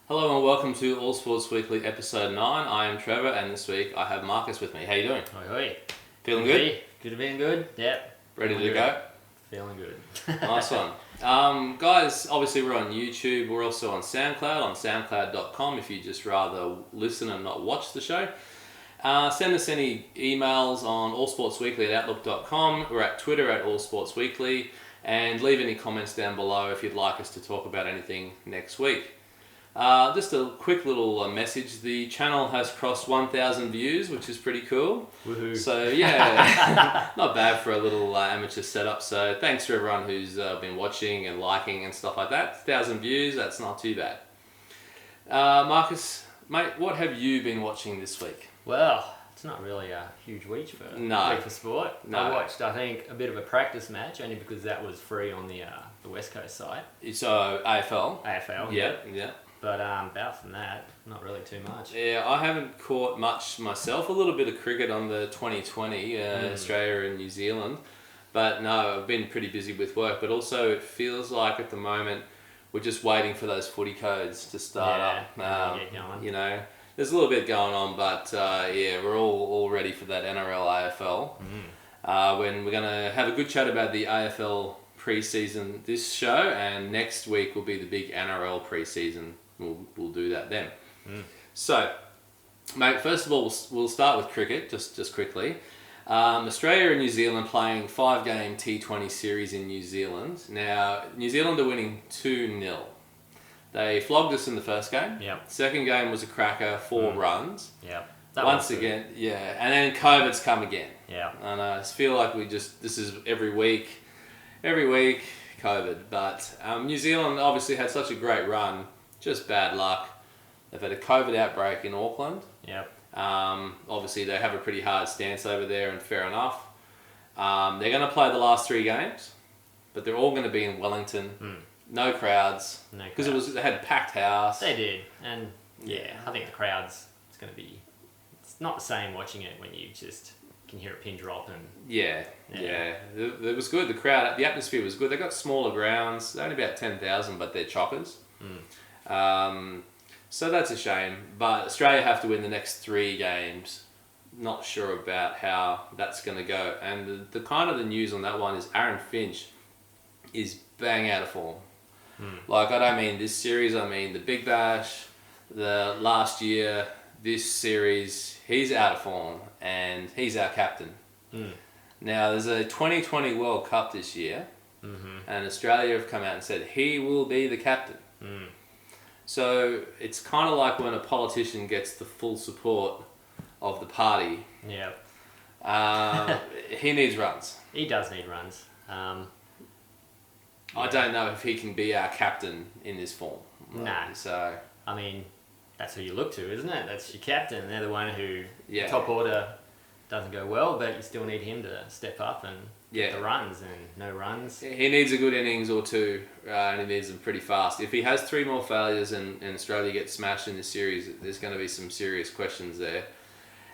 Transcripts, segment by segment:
Hello and welcome to All Sports Weekly episode 9. I am Trevor and this week I have Marcus with me. How you doing? Hoi hoi. Feeling good? Good to being good. Yep. Ready to go? Feeling good. Nice one. Guys, obviously we're on YouTube. We're also on SoundCloud, on soundcloud.com if you just rather listen and not watch the show. Send us any emails on allsportsweekly@outlook.com. We're at Twitter at allsportsweekly. And leave any comments down below if you'd like us to talk about anything next week. Just a quick little message. The channel has crossed 1,000 views, which is pretty cool. Woohoo. So yeah, not bad for a little amateur setup. So thanks to everyone who's been watching and liking and stuff like that. 1,000 views, that's not too bad. Marcus, mate, what have you been watching this week? Well, it's not really a huge week for sport. No. I watched, I think, a bit of a practice match, only because that was free on the West Coast site. So AFL. AFL. Yeah. But apart from that, not really too much. Yeah, I haven't caught much myself. A little bit of cricket on the 2020, Australia and New Zealand. But no, I've been pretty busy with work. But also it feels like at the moment we're just waiting for those footy codes to start up. Get going. You know, there's a little bit going on, but yeah, we're all ready for that NRL AFL. When we're going to have a good chat about the AFL Pre-Season this show, and next week will be the big NRL Pre-Season. We'll do that then. So, mate, first of all, we'll start with cricket, just quickly. Australia and New Zealand playing 5-game T20 series in New Zealand. Now, New Zealand are winning 2-0. They flogged us in the first game. Yep. Second game was a cracker, 4 runs. Yep. Once again, yeah. And then COVID's come again. Yeah. And I just feel like this is every week, COVID. But New Zealand obviously had such a great run. Just bad luck. They've had a COVID outbreak in Auckland. Yep. Obviously, they have a pretty hard stance over there, and fair enough. They're going to play the last 3 games, but they're all going to be in Wellington. No crowds. Because they had a packed house. They did. And yeah, I think the crowds, it's going to be... It's not the same watching it when you just can hear a pin drop and... Yeah. It was good. The atmosphere was good. They got smaller grounds. They're only about 10,000, but they're chockers. So that's a shame, but Australia have to win the next 3 games. Not sure about how that's going to go. And the kind of the news on that one is Aaron Finch is bang out of form. Like, I don't mean this series, I mean the Big Bash, the last year, this series, he's out of form and he's our captain. Now, there's a 2020 World Cup this year, and Australia have come out and said he will be the captain. So it's kind of like when a politician gets the full support of the party. Yeah. He needs runs. He does need runs. I don't know if he can be our captain in this form. Nah. So I mean, that's who you look to, isn't it? That's your captain. They're the one who the top order doesn't go well, but you still need him to step up and get the runs, and no runs. He needs a good innings or 2, and he needs them pretty fast. If he has 3 more failures and Australia gets smashed in this series, there's going to be some serious questions there.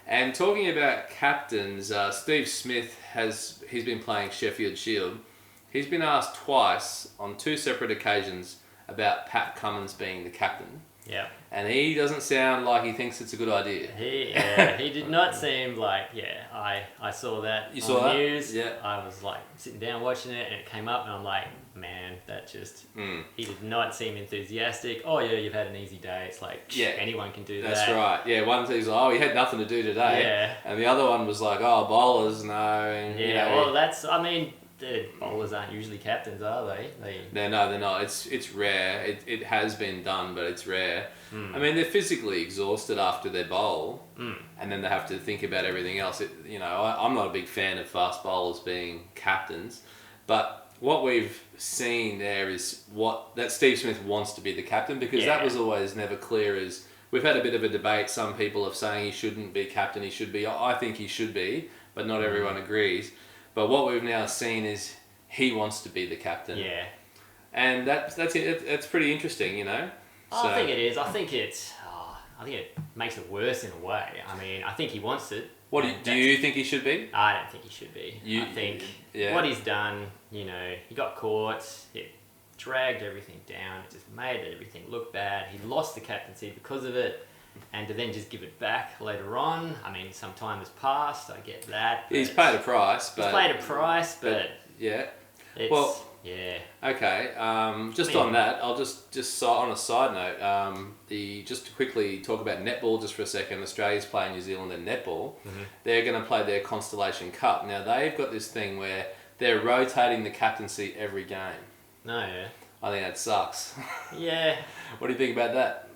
And talking about captains, Steve Smith he's been playing Sheffield Shield. He's been asked twice on 2 separate occasions about Pat Cummins being the captain. Yeah. And he doesn't sound like he thinks it's a good idea. He did not seem like, I saw that on the news. Yeah. I was like sitting down watching it and it came up and I'm like, man, that just, he did not seem enthusiastic. Oh yeah, you've had an easy day. It's like, anyone can do that. That's right. Yeah, one thing's like, he had nothing to do today. Yeah. And the other one was like, bowlers, no. And, well, that's, I mean, the bowlers aren't usually captains, are they? They're not. It's rare. It has been done, but it's rare. I mean, they're physically exhausted after their bowl, and then they have to think about everything else. I'm not a big fan of fast bowlers being captains, but what we've seen there is that Steve Smith wants to be the captain, because that was always never clear. As we've had a bit of a debate. Some people are saying he shouldn't be captain. He should be. I think he should be, but not everyone agrees. But what we've now seen is he wants to be the captain. Yeah. And that's it. It's pretty interesting, I think it is. I think it makes it worse in a way. I mean, I think he wants it. What do you think he should be? I don't think he should be. I think what he's done, he got caught, dragged everything down. It just made everything look bad. He lost the captaincy because of it. And to then just give it back later on, I mean, some time has passed, I get that. He's paid a price, but yeah. Well, yeah. Okay. Just on that, I'll just on a side note, just to quickly talk about netball just for a second. Australia's playing New Zealand in netball. Mm-hmm. They're going to play their Constellation Cup. Now they've got this thing where they're rotating the captaincy every game. No, yeah. I think that sucks. Yeah. What do you think about that?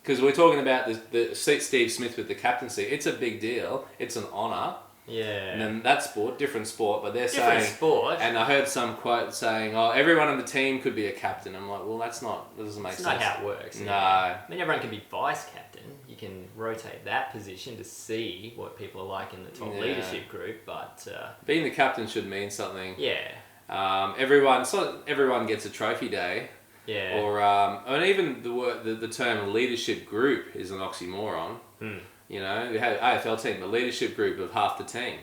Because we're talking about the Steve Smith with the captaincy. It's a big deal. It's an honour. Yeah. And then that sport, different sport, but they're different saying... sport. And I heard some quote saying, oh, everyone on the team could be a captain. I'm like, well, that doesn't make sense. That's not how it works. No. I mean, everyone can be vice-captain. You can rotate that position to see what people are like in the top leadership group, but... being the captain should mean something. Yeah. Everyone gets a trophy day. Yeah. Or and even the term leadership group is an oxymoron. Hmm. You know, we have AFL team, a leadership group of half the team.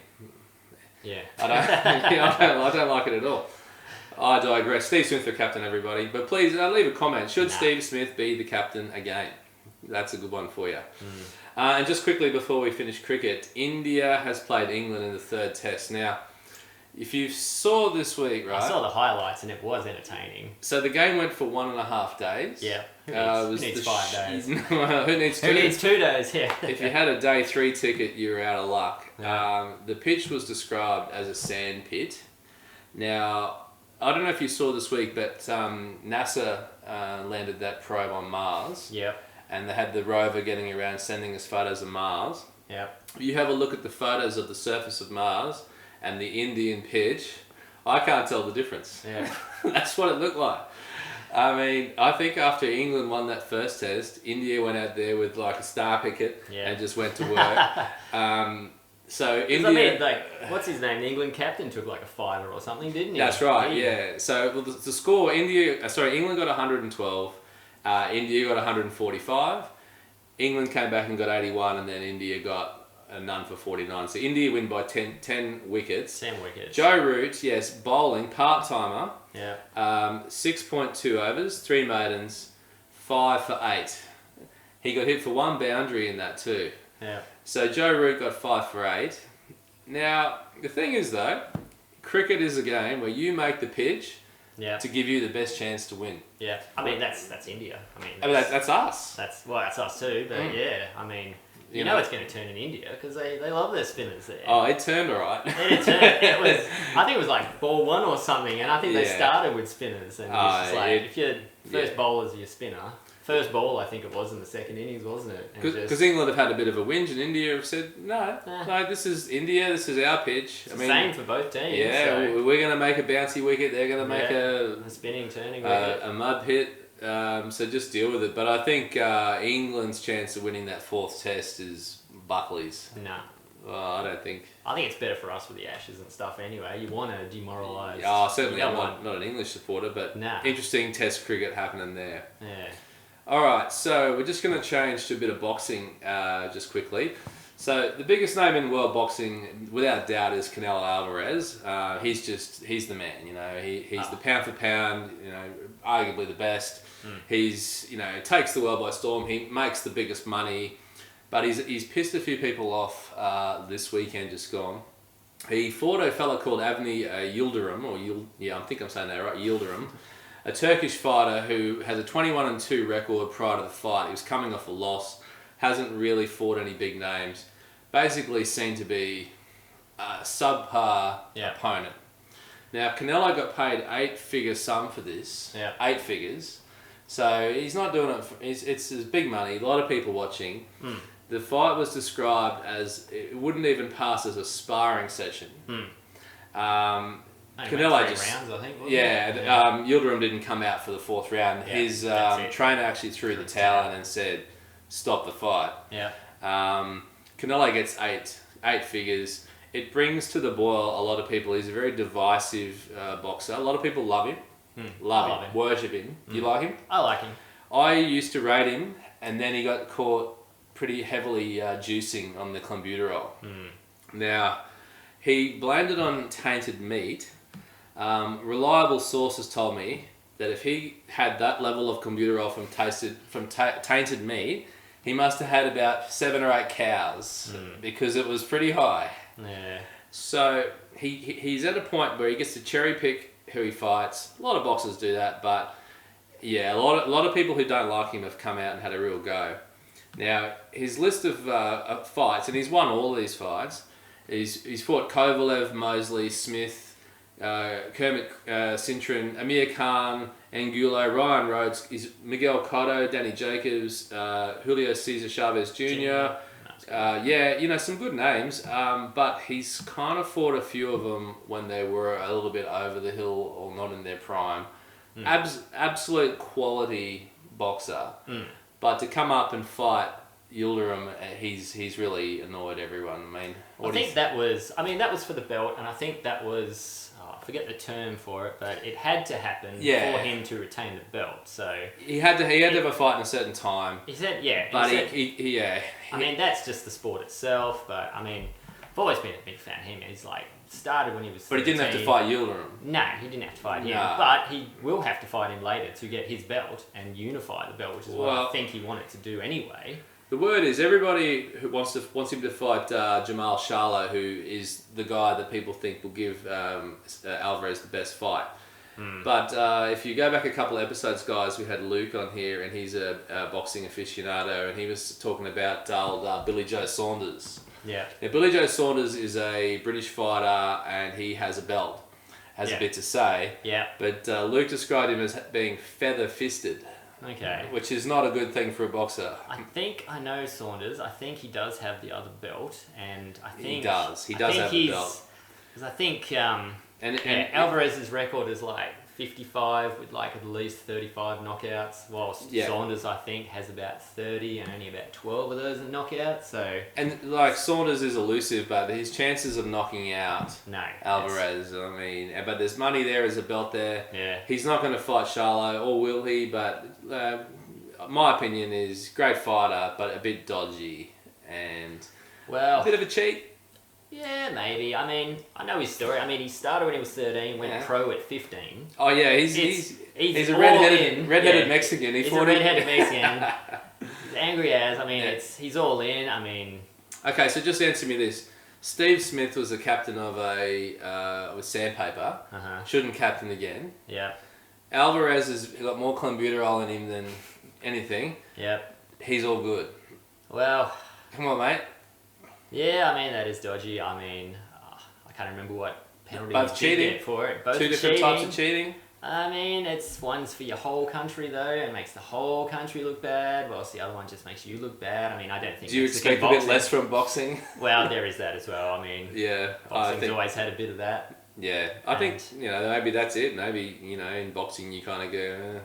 Yeah. I don't like it at all. I digress. Steve Smith for captain, everybody. But please leave a comment. Should Steve Smith be the captain again? That's a good one for you. And just quickly before we finish cricket, India has played England in the third test. Now, if you saw this week, right? I saw the highlights and it was entertaining. So the game went for 1.5 days. Yeah. Who needs 5 days? Who needs 2? Who needs 2 days? Yeah. If you had a day 3 ticket, you were out of luck. Yeah. The pitch was described as a sand pit. Now, I don't know if you saw this week, but NASA landed that probe on Mars. Yep. And they had the rover getting around sending us photos of Mars. Yep. You have a look at the photos of the surface of Mars and the Indian pitch, I can't tell the difference. Yeah. That's what it looked like. I mean, I think after England won that first test, India went out there with like a star picket and just went to work. So India... I mean, like, what's his name? The England captain took like a fiver or something, didn't he? That's right, yeah. So the score, England got 112, India got 145, England came back and got 81, and then India got a none for 49. So India win by 10 wickets. 10 wickets. Joe Root, yes, bowling, part-timer. Yeah. 6.2 overs, 3 maidens, 5 for 8. He got hit for 1 boundary in that too. Yeah. So Joe Root got 5 for 8. Now, the thing is though, cricket is a game where you make the pitch to give you the best chance to win. Yeah. I mean, that's India. I mean, that's us. That's us too, but yeah, I mean... You know it's going to turn in India because they love their spinners there. Oh, it turned all right. It turned. I think it was like ball 1 or something, and I think they started with spinners. And it's just like, if your first bowler's your spinner, first ball I think it was in the second innings, wasn't it? Because England have had a bit of a whinge, and India have said, no, this is India, this is our pitch. It's the same for both teams. Yeah, so. We're going to make a bouncy wicket, they're going to make a spinning, turning wicket. A mud hit. So just deal with it. But I think England's chance of winning that 4th test is Buckley's. No. Well, I don't think... I think it's better for us with the Ashes and stuff anyway. You want to demoralise... Certainly I'm not an English supporter, but interesting test cricket happening there. Yeah. Alright, so we're just going to change to a bit of boxing just quickly. So the biggest name in world boxing, without doubt, is Canelo Alvarez. He's the man, you know. He's the pound for pound, you know, arguably the best. He's, you know, takes the world by storm. He makes the biggest money, but he's pissed a few people off this weekend just gone. He fought a fella called Avni Yildirim, I think I'm saying that right, Yildirim, a Turkish fighter who has a 21-2 record prior to the fight. He was coming off a loss, hasn't really fought any big names, basically seemed to be a subpar opponent. Now, Canelo got paid 8-figure sum for this, 8 figures. So he's not doing it, it's big money, a lot of people watching. The fight was described as, it wouldn't even pass as a sparring session. Canelo 3 rounds, I think, Yildirim didn't come out for the 4th round. His trainer actually threw the towel in and said, stop the fight. Canelo gets 8 figures. It brings to the boil a lot of people. He's a very divisive boxer. A lot of people love him. Love him. Worship him. You like him? I like him. I used to rate him, and then he got caught pretty heavily juicing on the clenbuterol. Now, he blamed it on tainted meat. Reliable sources told me that if he had that level of clenbuterol from tainted meat, he must have had about 7 or 8 cows because it was pretty high. Yeah. So he's at a point where he gets to cherry pick who he fights. A lot of boxers do that, but yeah, a lot of people who don't like him have come out and had a real go. Now his list of fights, and he's won all of these fights. He's fought Kovalev, Mosley, Smith, Kermit Cintron, Amir Khan, Angulo, Ryan Rhodes, Miguel Cotto, Danny Jacobs, Julio Cesar Chavez Jr. Some good names, but he's kind of fought a few of them when they were a little bit over the hill or not in their prime. Absolute quality boxer, but to come up and fight Yildirim, he's really annoyed everyone. I think that was for the belt, and I think that was, I forget the term for it, but it had to happen for him to retain the belt. So he had to have a fight in a certain time. He said, yeah, but that's just the sport itself. But I've always been a big fan of him. He's started when he was 13. But he didn't have to fight Yildirim. No, he didn't have to fight him. But he will have to fight him later to get his belt and unify the belt, which is what I think he wanted to do anyway. The word is everybody who wants him to fight Jamal Charlo, who is the guy that people think will give Alvarez the best fight. But if you go back a couple of episodes, guys, we had Luke on here, and he's a boxing aficionado, and he was talking about old Billy Joe Saunders. Yeah. Now, Billy Joe Saunders is a British fighter, and he has a belt, has a bit to say. Yeah. But Luke described him as being feather-fisted. Okay. Which is not a good thing for a boxer. I think I know Saunders. I think he does have the other belt, and I think he does. He does have the belt. Because I think Alvarez's record is 55 with at least 35 knockouts, whilst Saunders I think has about 30 and only about 12 of those are knockouts. So Saunders is elusive, but his chances of knocking out Alvarez, but there's money there, there's a belt there. Yeah, he's not going to fight Charlo, or will he? But my opinion is great fighter, but a bit dodgy and a bit of a cheat. Yeah, maybe. I know his story. He started when he was 13, went pro at 15. Oh yeah, he's a redheaded Mexican. He's a redheaded Mexican. He's angry as. He's all in. Okay, so just answer me this. Steve Smith was the captain of with Sandpaper. Shouldn't captain again. Yeah. Alvarez has got more clenbuterol in him than anything. Yep. He's all good. Well. Come on, mate. Yeah, that is dodgy. I can't remember what penalty both he did get for it. Both two different types of cheating. It's one's for your whole country though, and makes the whole country look bad, whilst the other one just makes you look bad. I don't think. Do you expect a bit less from boxing? Well, there is that as well. Yeah, boxing's always had a bit of that. Yeah, I think maybe that's it. Maybe in boxing you kind of go.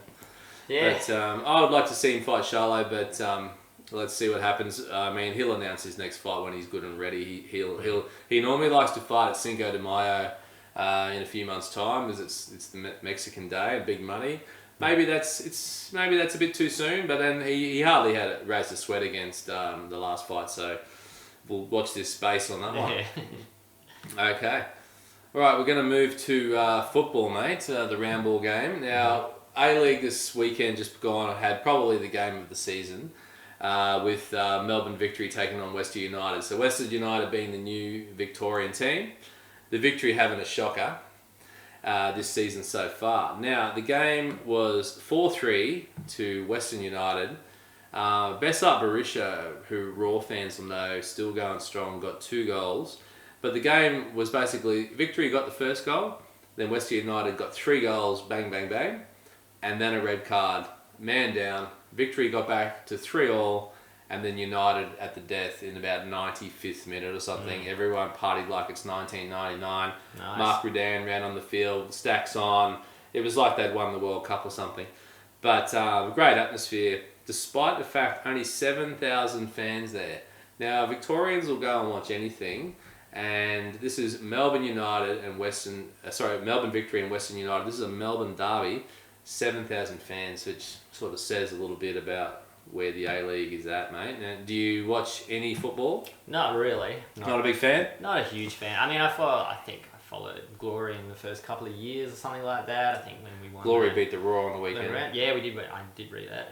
Yeah. But I would like to see him fight Charlo, but. Let's see what happens. He'll announce his next fight when he's good and ready. He normally likes to fight at Cinco de Mayo in a few months' time, because it's the Mexican day and big money. Maybe that's a bit too soon, but then he hardly had raised a sweat against the last fight, so we'll watch this space on that one. Okay. All right, we're going to move to football, mate. The round ball game. Now, A-League this weekend just gone had probably the game of the season. With Melbourne Victory taking on Western United. So Western United being the new Victorian team. The Victory having a shocker this season so far. Now, the game was 4-3 to Western United. Besart Berisha, who Raw fans will know, still going strong, got 2 goals. But the game was basically, Victory got the first goal, then Western United got 3 goals, bang, bang, bang, and then a red card, man down. Victory got back to 3-3, and then United at the death in about 95th minute or something. Everyone partied like it's 1999. Nice. Mark Rudan ran on the field, stacks on. It was like they'd won the World Cup or something. But great atmosphere, despite the fact only 7,000 fans there. Now, Victorians will go and watch anything, and this is Melbourne United and Melbourne Victory and Western United. This is a Melbourne derby. 7,000 fans, which sort of says a little bit about where the A-League is at, mate. Now, do you watch any football? Not really. Not a big fan? Not a huge fan. I followed Glory in the first couple of years or something like that. I think when we won. Glory beat the Raw on the weekend. Yeah, we did. I did read that.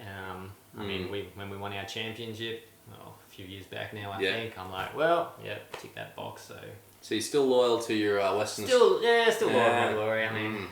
I mean, when we won our championship, a few years back now, I think. I'm like, well, yeah, tick that box. So you're still loyal to your Western. Still loyal to Glory. I mean.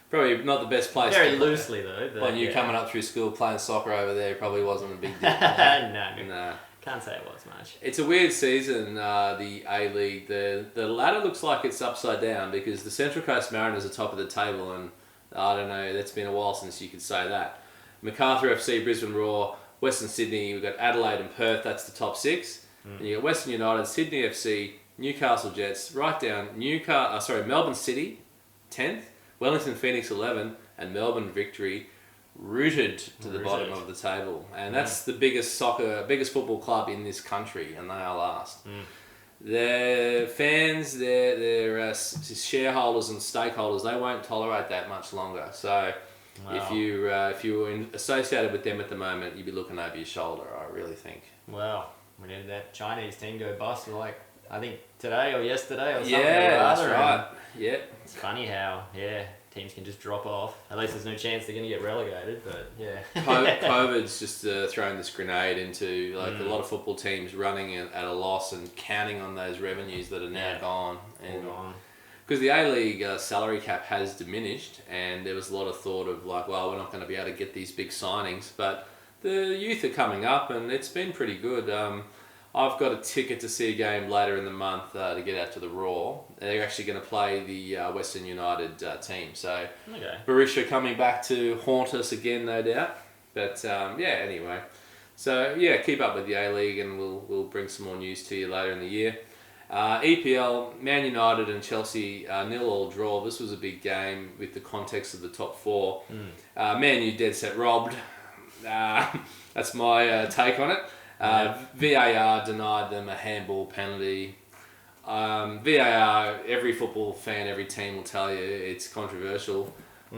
Probably not the best place. Very loosely though. When you coming up through school playing soccer over there, probably wasn't a big deal. No. Can't say it was much. It's a weird season, the A-League. The ladder looks like it's upside down because the Central Coast Mariners are top of the table, and I don't know, that's been a while since you could say that. MacArthur FC, Brisbane Roar, Western Sydney, we've got Adelaide and Perth, that's the top 6. And you got Western United, Sydney FC, Newcastle Jets, right down Melbourne City, 10th, Wellington Phoenix 11, and Melbourne Victory rooted to the bottom of the table. And that's the biggest football club in this country, and they are last. Their fans, their shareholders and stakeholders, they won't tolerate that much longer. So if you were associated with them at the moment, you'd be looking over your shoulder, I really think. Well, we did that Chinese team go bust like, I think today or yesterday or something. Yeah, that's right. Yeah. It's funny how, teams can just drop off. At least there's no chance they're going to get relegated, but yeah. COVID's just throwing this grenade into a lot of football teams running at a loss and counting on those revenues that are now gone. Because the A-League salary cap has diminished, and there was a lot of thought of we're not going to be able to get these big signings, but the youth are coming up and it's been pretty good. I've got a ticket to see a game later in the month to get out to the Raw. They're actually going to play the Western United team. So Barisha coming back to haunt us again, no doubt. But anyway. So keep up with the A-League and we'll bring some more news to you later in the year. EPL, Man United and Chelsea 0-0 draw. This was a big game with the context of the top 4. Man U dead set robbed. That's my take on it. VAR denied them a handball penalty. VAR, every football fan, every team will tell you it's controversial.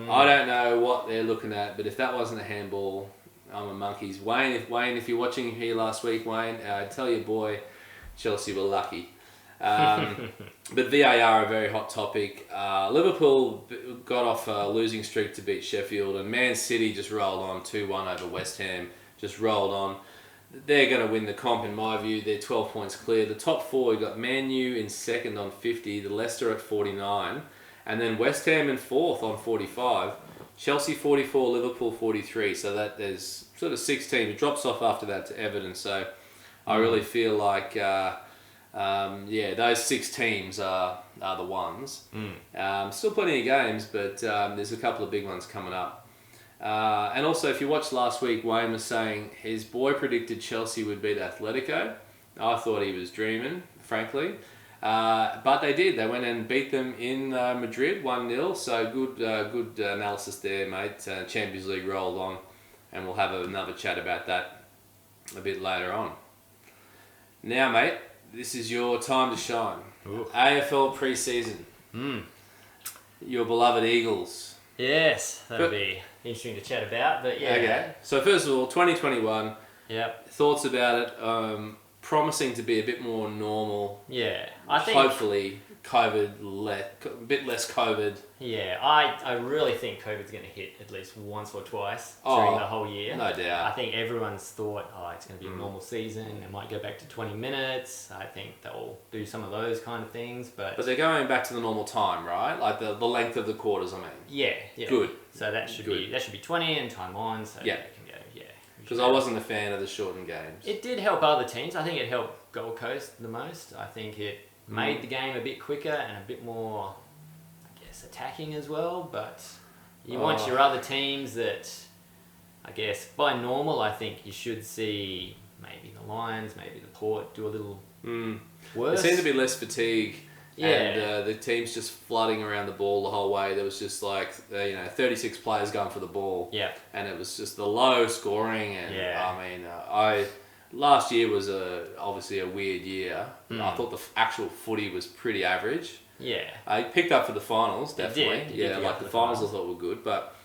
I don't know what they're looking at, but if that wasn't a handball, I'm a monkeys. Wayne, if you're watching here last week, Wayne, tell your boy Chelsea were lucky. But VAR a very hot topic. Liverpool got off a losing streak to beat Sheffield, and Man City just rolled on 2-1 over West Ham. Just rolled on. They're going to win the comp in my view. They're 12 points clear. The top 4, we've got Man U in second on 50, the Leicester at 49, and then West Ham in fourth on 45, Chelsea 44, Liverpool 43. So that there's sort of 6 teams. It drops off after that to Everton. So I really feel like those 6 teams are the ones. Still plenty of games, but there's a couple of big ones coming up. And also, if you watched last week, Wayne was saying his boy predicted Chelsea would beat Atletico. I thought he was dreaming, frankly. But they did. They went and beat them in Madrid, 1-0. So good analysis there, mate. Champions League rolled on, and we'll have another chat about that a bit later on. Now, mate, this is your time to shine. Ooh. AFL Pre-Season. Your beloved Eagles. Yes, that'd be interesting to chat about, but yeah. Okay. So first of all, 2021. Yep. Thoughts about it? Promising to be a bit more normal. Yeah, I think. Hopefully, a bit less COVID. Yeah, I really think COVID's going to hit at least once or twice during the whole year. No doubt. I think everyone's thought, it's going to be a normal season. It might go back to 20 minutes. I think they'll do some of those kind of things, but they're going back to the normal time, right? Like the length of the quarters. I mean. Yeah. Good. So that should be 20 and time on. So they can go. Yeah. Because I wasn't a fan of the shortened games. It did help other teams. I think it helped Gold Coast the most. I think it made the game a bit quicker and a bit more, I guess, attacking as well. But you want your other teams that, I guess, by normal, I think you should see maybe the Lions, maybe the Port do a little worse. There seemed to be less fatigue. Yeah. And the team's just flooding around the ball the whole way. There was just 36 players going for the ball. Yeah. And it was just the low scoring. And I mean, last year was obviously a weird year. I thought the actual footy was pretty average. Yeah. I picked up for the finals, definitely. It did. The finals I thought were good. But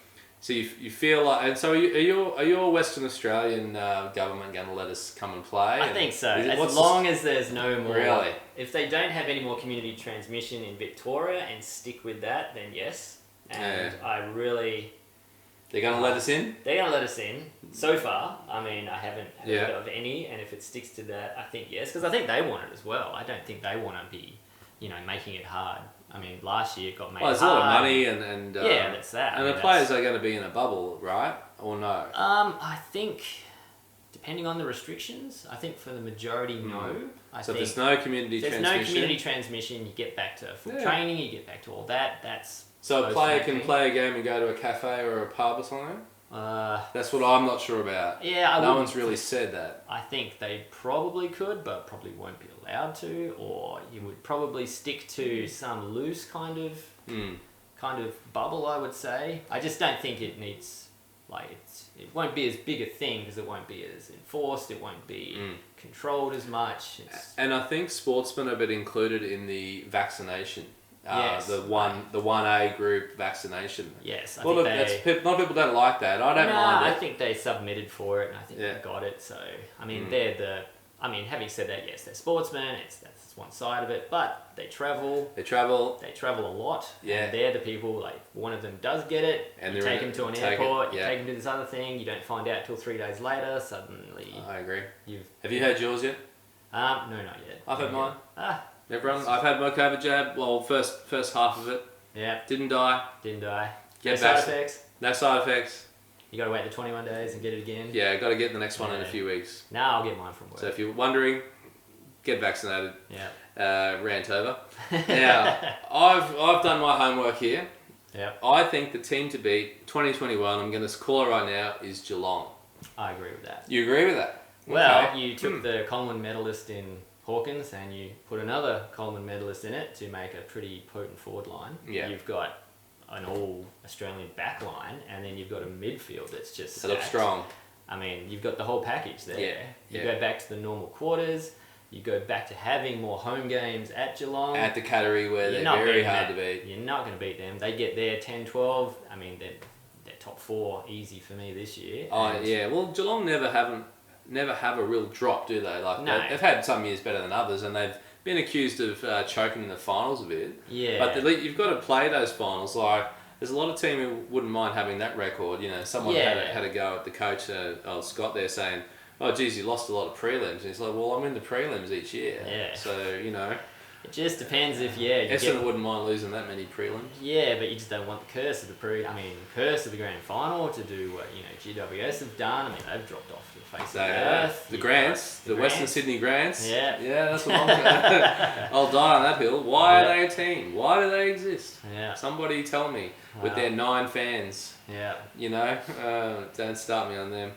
So you feel like, and so are your Western Australian government going to let us come and play? I think so. As long as there's no more. Really? If they don't have any more community transmission in Victoria and stick with that, then yes. And I really. They're going to let us in? They're going to let us in. So far, I mean, I haven't heard of any, and if it sticks to that, I think yes, because I think they want it as well. I don't think they want to be, making it hard. I mean, last year it got made hard. Well, there's a lot of money and that's that. And the players are going to be in a bubble, right? Or no? I think, depending on the restrictions, I think for the majority, no. So if there's no community transmission? There's no community transmission, you get back to full training, you get back to all that. That's so a player can play a game and go to a cafe or a pub or something? That's what I'm not sure about. Yeah, no one's really said that. I think they probably could, but probably won't be allowed to, or you would probably stick to some loose kind of bubble, I would say. I just don't think it needs, it won't be as big a thing because it won't be as enforced, it won't be controlled as much. And I think sportsmen are a bit included in the vaccination. Yes. The 1A group vaccination. Yes, a lot of people don't like that. I don't mind it. I think they submitted for it, and I think they got it. So I mean, having said that, yes, they're sportsmen. That's one side of it, but they travel. They travel a lot. Yeah, and they're the people. One of them does get it. And you take them to an airport. You take them to this other thing. You don't find out till 3 days later. Suddenly, I agree. Have you had yours yet? No, not yet. I've had mine. I've had my COVID jab. Well, first half of it. Yeah. Didn't die. No side effects. No side effects. You got to wait the 21 days and get it again. Yeah, got to get the next one in a few weeks. Now I'll get mine from work. So if you're wondering, get vaccinated. Yeah. Rant over. Now, I've done my homework here. Yeah. I think the team to beat 2021, I'm going to call it right now, is Geelong. I agree with that. You agree with that? Well, you took the Coleman medalist in Hawkins and you put another Coleman medalist in it to make a pretty potent forward line. Yeah. You've got an all-Australian back line and then you've got a midfield that's just stacked. That looks strong. I mean, you've got the whole package there. Yeah. You go back to the normal quarters. You go back to having more home games at Geelong. At the Cattery where they're very hard to beat. You're not going to beat them. They get there 10-12. I mean, they're top 4 easy for me this year. Oh, yeah. Well, Geelong never have a real drop, do they? No. They've had some years better than others, and they've been accused of choking in the finals a bit. Yeah. But you've got to play those finals. There's a lot of team who wouldn't mind having that record. Someone had a go at the coach, Scott, there saying, "Oh, geez, you lost a lot of prelims." And he's like, "Well, I'm in the prelims each year." Yeah. So it just depends if Essendon wouldn't mind losing that many prelims. Yeah, but you just don't want the curse of the curse of the grand final to do what GWS have done. I mean, they've dropped off the face of the earth. The Grants, the Western Sydney Grants. Yeah, that's what I'm saying. I'll die on that hill. Why are they a team? Why do they exist? Yeah. Somebody tell me with their 9 fans. Yeah. Don't start me on them.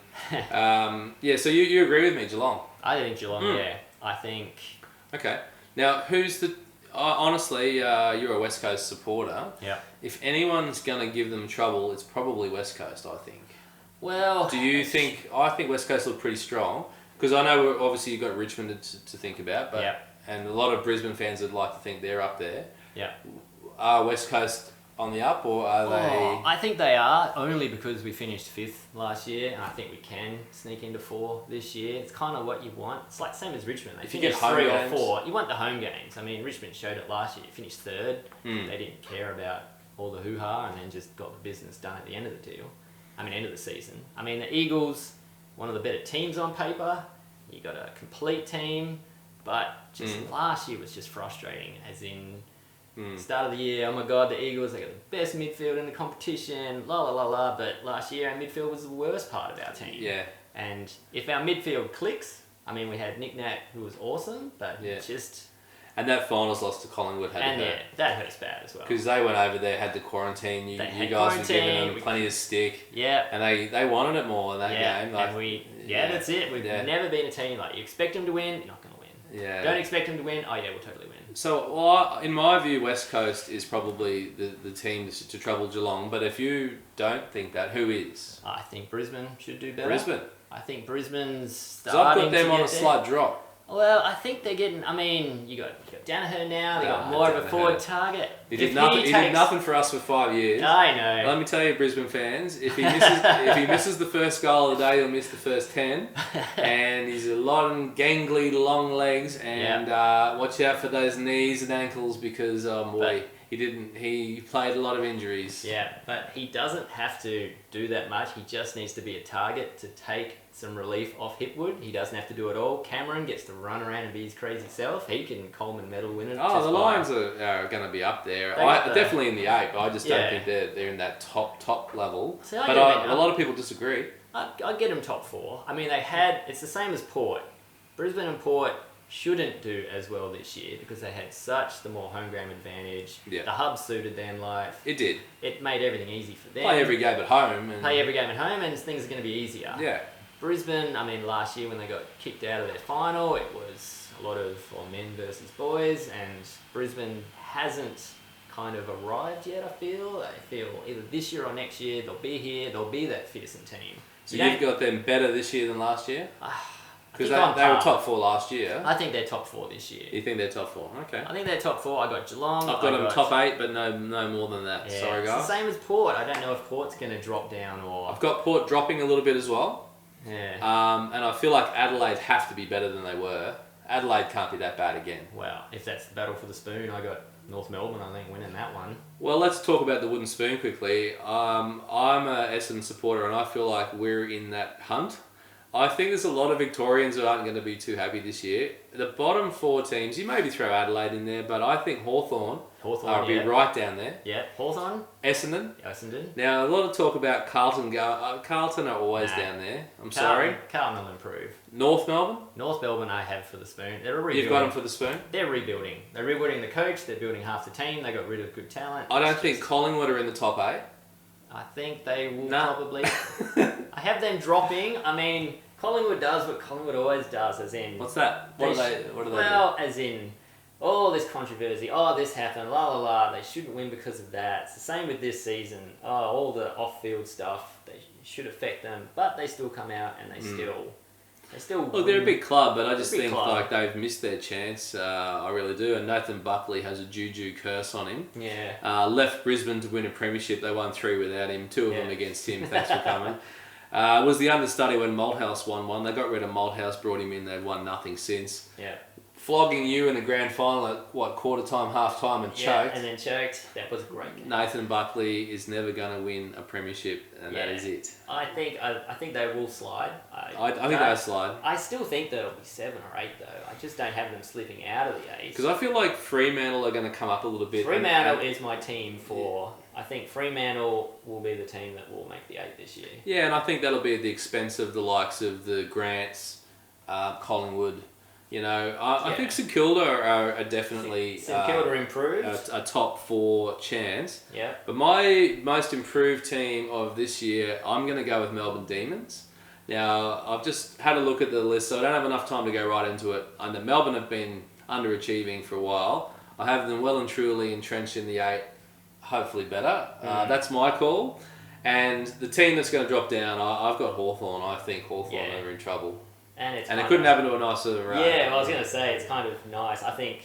So you agree with me, Geelong? I think Geelong. Yeah, I think. Okay. Now, who's the... honestly, you're a West Coast supporter. Yeah. If anyone's going to give them trouble, it's probably West Coast, I think. Well... Do you think... I think West Coast look pretty strong. Because I know, obviously, you've got Richmond to think about. But and a lot of Brisbane fans would like to think they're up there. Yeah. Are West Coast on the up, or are they... I think they are, only because we finished 5th last year, and I think we can sneak into 4 this year. It's kind of what you want. It's like same as Richmond. They finished 3 or 4. You want the home games. I mean, Richmond showed it last year. Finished 3rd. They didn't care about all the hoo-ha, and then just got the business done at the end of the deal. End of the season. I mean, the Eagles, one of the better teams on paper. You got a complete team, but just last year was just frustrating, as in... Start of the year, oh my god, the Eagles, they got the best midfield in the competition, la la la la, but last year our midfield was the worst part of our team. Yeah. And if our midfield clicks, I we had Nick Nat, who was awesome, but just... And that finals loss to Collingwood had to hurt. That hurts bad as well. Because they went over there, had to quarantine, you guys were giving them plenty of stick. Yeah. And they wanted it more in that game. That's it. We've never been a team, you expect them to win, you're not going to win. Yeah. Don't expect them to win, we'll totally win. So, in my view, West Coast is probably the team to trouble Geelong. But if you don't think that, who is? I think Brisbane should do better. Brisbane? I think Brisbane's starting to I've got them on a slight drop. Well, I think they're getting. I mean, you got Danaher now. They got more of a forward target. He did nothing. He did nothing for us for 5 years. I know. Let me tell you, Brisbane fans, if he misses the first goal of the day, he'll miss the first 10. And he's a long, gangly, long legs, and watch out for those knees and ankles because he played a lot of injuries. Yeah, but he doesn't have to do that much. He just needs to be a target to take some relief off Hipwood. He doesn't have to do it all. Cameron gets to run around and be his crazy self. He can Coleman medal winner. Oh, the Lions are going to be up there. Definitely in the 8, but I just don't think they're in that top level. See, but a lot of people disagree. I'd get them top 4. I mean, it's the same as Port. Brisbane and Port shouldn't do as well this year because they had such the more home game advantage. Yeah. The hub suited them life. It did. It made everything easy for them. Play every game at home. And things are going to be easier. Yeah. Brisbane, I mean, last year when they got kicked out of their final, it was a lot of men versus boys, and Brisbane hasn't kind of arrived yet, I feel. I feel either this year or next year, they'll be here, they'll be that fearsome team. So you've got them better this year than last year? Because they were top 4 last year. I think they're top 4 this year. You think they're top 4? Okay. I think they're top 4. I got Geelong. I've got them top 8, but no more than that. Yeah, sorry, guys. It's the same as Port. I don't know if Port's going to drop down or... I've got Port dropping a little bit as well. Yeah. And I feel like Adelaide have to be better than they were. Adelaide can't be that bad again. Well, if that's the battle for the spoon, I got North Melbourne, I think, winning that one. Well, let's talk about the wooden spoon quickly. I'm a Essendon supporter, and I feel like we're in that hunt. I think there's a lot of Victorians who aren't going to be too happy this year. The bottom 4 teams, you maybe throw Adelaide in there, but I think Hawthorn will be right down there. Yeah, Hawthorn. Essendon. Now, a lot of talk about Carlton. Carlton are always down there. Sorry. Carlton will improve. North Melbourne? North Melbourne I have for the spoon. They're rebuilding. You've got them for the spoon? They're rebuilding. They're rebuilding the coach. They're building half the team. They got rid of good talent. I don't think Collingwood are in the top 8. I think they will probably. I have them dropping. I mean... Collingwood does what Collingwood always does, as in... What's that? What do they do? Well, as in, all this controversy, this happened, they shouldn't win because of that. It's the same with this season. All the off-field stuff, they should affect them, but they still come out and they still Look, they're a big club, but I just think like they've missed their chance. I really do. And Nathan Buckley has a juju curse on him. Yeah. Left Brisbane to win a premiership. They won 3 without him, 2 of them against him. Thanks for coming. Was the understudy when Malthouse won 1. They got rid of Malthouse, brought him in. They've won nothing since. Yeah. Flogging you in a grand final at quarter time, half time, and choked. And then choked. That was a great game. Nathan Buckley is never going to win a premiership, and that is it. I think they will slide. I think they'll slide. I still think they'll be 7 or 8 though. I just don't have them slipping out of the 8. Because I feel like Fremantle are going to come up a little bit. Fremantle is my team for... I think Fremantle will be the team that will make the 8 this year. Yeah, and I think that'll be at the expense of the likes of the Grants, Collingwood. You know, I think St Kilda are definitely St Kilda improved. A top 4 chance. Yeah. But my most improved team of this year, I'm going to go with Melbourne Demons. Now, I've just had a look at the list, so I don't have enough time to go right into it. And Melbourne have been underachieving for a while. I have them well and truly entrenched in the 8. Hopefully better. That's my call. And the team that's going to drop down, I've got Hawthorn. I think Hawthorn are in trouble. And it couldn't happen to a nicer... I was going to say, it's kind of nice. I think,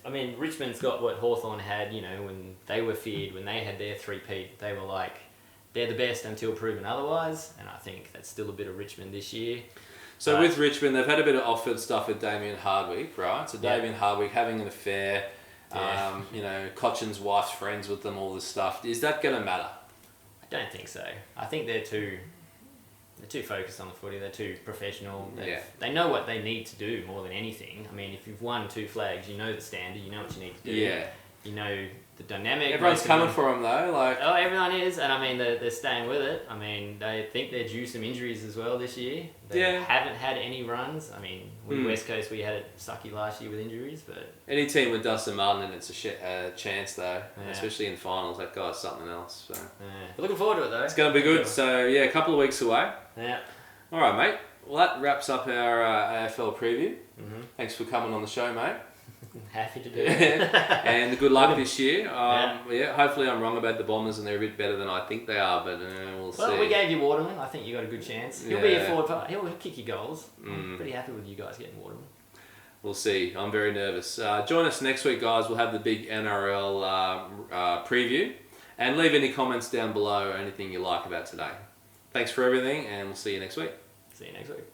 I mean, Richmond's got what Hawthorn had, when they were feared, when they had their 3-peat. They were like, they're the best until proven otherwise. And I think that's still a bit of Richmond this year. So with Richmond, they've had a bit of off-field stuff with Damien Hardwick, right? So Damien Hardwick having an affair... Cochin's wife's friends with them, all this stuff. Is that going to matter? I don't think so. I think they're too focused on the footy. They're too professional. They know what they need to do more than anything. I mean, if you've won 2 flags, you know the standard. You know what you need to do. Yeah. You know the dynamic. Everyone's coming for them though. Everyone is, and I mean they're staying with it. I mean they think they're due some injuries as well this year. They haven't had any runs. I mean with West Coast we had it sucky last year with injuries, but any team with Dustin Martin in it's a chance though, especially in finals. That guy's something else. So We're looking forward to it though. It's going to be good. So a couple of weeks away. Yeah. All right, mate. Well, that wraps up our AFL preview. Thanks for coming on the show, mate. Happy to do And good luck this year. Hopefully I'm wrong about the Bombers and they're a bit better than I think they are, but we'll see. Well, we gave you Waterman. I think you got a good chance. He'll be a forward part. He'll kick your goals. I'm pretty happy with you guys getting Waterman. We'll see. I'm very nervous. Join us next week, guys. We'll have the big NRL preview. And leave any comments down below or anything you like about today. Thanks for everything, and we'll see you next week. See you next week.